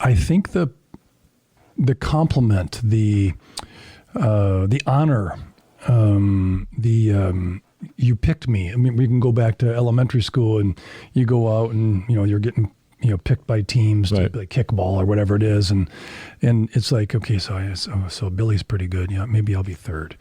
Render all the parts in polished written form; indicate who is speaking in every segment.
Speaker 1: I think the compliment, the honor, you picked me. I mean, we can go back to elementary school, and you go out and you're getting picked by teams to play kickball or whatever it is, and it's like, okay, so Billy's pretty good. Yeah, maybe I'll be third.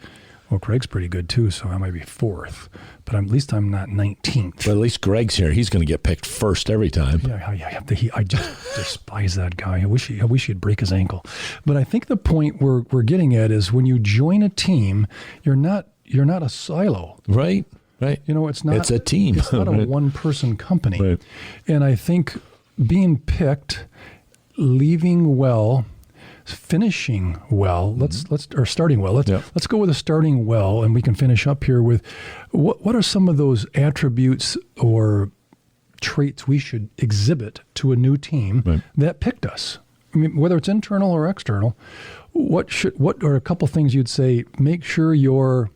Speaker 1: Well, Greg's pretty good too, so I might be fourth. But at least I'm not 19th.
Speaker 2: But at least Greg's here. He's going to get picked first every time.
Speaker 1: Yeah, I just despise that guy. I wish he'd break his ankle. But I think the point we're getting at is when you join a team, you're not a silo.
Speaker 2: Right. It's a team.
Speaker 1: It's not a one-person company.
Speaker 2: Right.
Speaker 1: And I think being picked, leaving well, finishing well, or starting well. Let's go with a starting well, and we can finish up here with what are some of those attributes or traits we should exhibit to a new team that picked us? I mean, whether it's internal or external, what are a couple things you'd say? Make sure you're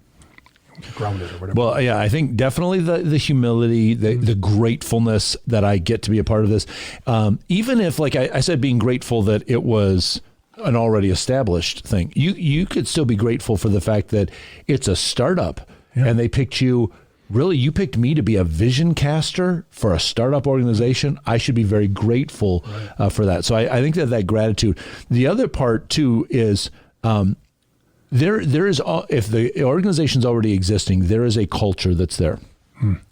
Speaker 1: grounded or whatever.
Speaker 2: Well, yeah, I think definitely the humility, the gratefulness that I get to be a part of this. Even if, like I said, being grateful that it was an already established thing, you could still be grateful for the fact that it's a startup and they picked you. Really, you picked me to be a vision caster for a startup organization. I should be very grateful for that. So I think that gratitude. The other part too is there is, if the organization's already existing, there is a culture that's there.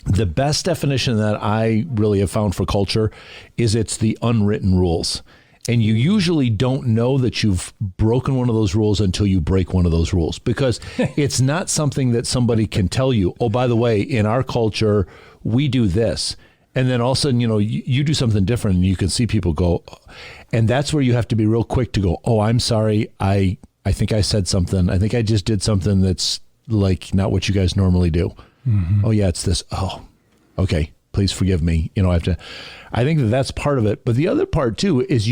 Speaker 2: The best definition that I really have found for culture is it's the unwritten rules. And you usually don't know that you've broken one of those rules until you break one of those rules, because it's not something that somebody can tell you, oh, by the way, in our culture, we do this. And then all of a sudden, you do something different and you can see people go, and that's where you have to be real quick to go, oh, I'm sorry. I think I said something. I think I just did something that's like not what you guys normally do. Mm-hmm. Oh yeah, it's this. Oh, okay. Please forgive me. I think that's part of it. But the other part too is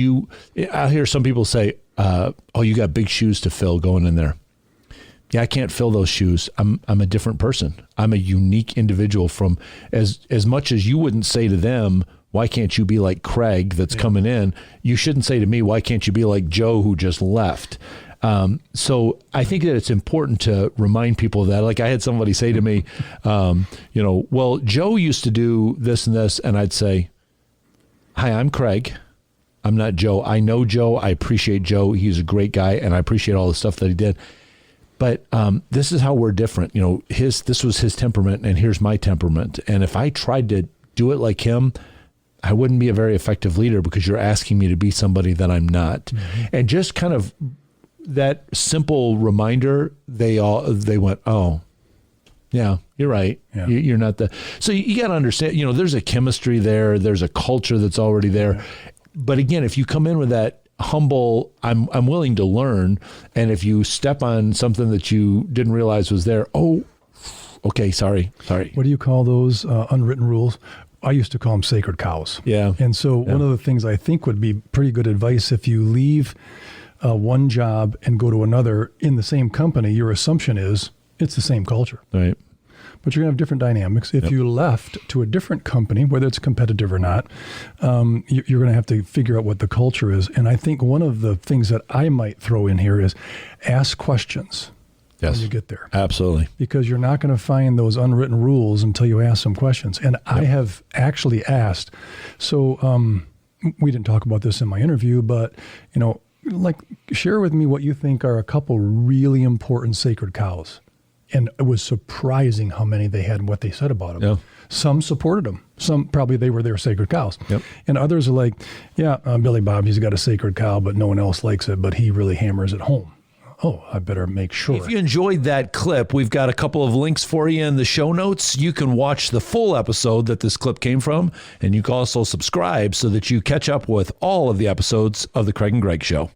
Speaker 2: I hear some people say, oh, you got big shoes to fill going in there. Yeah, I can't fill those shoes. I'm a different person. I'm a unique individual. From as much as you wouldn't say to them, why can't you be like Craig that's coming in? You shouldn't say to me, why can't you be like Joe who just left? So I think that it's important to remind people of that. Like I had somebody say to me, well, Joe used to do this and this. And I'd say, hi, I'm Craig. I'm not Joe. I know Joe. I appreciate Joe. He's a great guy. And I appreciate all the stuff that he did. But this is how we're different. This was his temperament and here's my temperament. And if I tried to do it like him, I wouldn't be a very effective leader, because you're asking me to be somebody that I'm not. Mm-hmm. And just kind of that simple reminder, they went, oh, yeah, you're right. Yeah. You're not so you got to understand, there's a chemistry there. There's a culture that's already there. Yeah. But again, if you come in with that humble, I'm willing to learn. And if you step on something that you didn't realize was there, oh, okay, sorry.
Speaker 1: What do you call those unwritten rules? I used to call them sacred cows.
Speaker 2: Yeah.
Speaker 1: And so one of the things I think would be pretty good advice, if you leave one job and go to another in the same company, your assumption is it's the same culture.
Speaker 2: Right.
Speaker 1: But you're going to have different dynamics. If you left to a different company, whether it's competitive or not, you're going to have to figure out what the culture is. And I think one of the things that I might throw in here is ask questions. When you get there.
Speaker 2: Absolutely.
Speaker 1: Because you're not going to find those unwritten rules until you ask some questions. And I have actually asked. So we didn't talk about this in my interview, but, share with me what you think are a couple really important sacred cows. And it was surprising how many they had and what they said about them.
Speaker 2: Yeah.
Speaker 1: Some supported them. Some probably they were their sacred cows.
Speaker 2: Yep.
Speaker 1: And others are like, Billy Bob, he's got a sacred cow, but no one else likes it, but he really hammers it home. Oh, I better make sure.
Speaker 2: If you enjoyed that clip, we've got a couple of links for you in the show notes. You can watch the full episode that this clip came from, and you can also subscribe so that you catch up with all of the episodes of The Craig and Greg Show.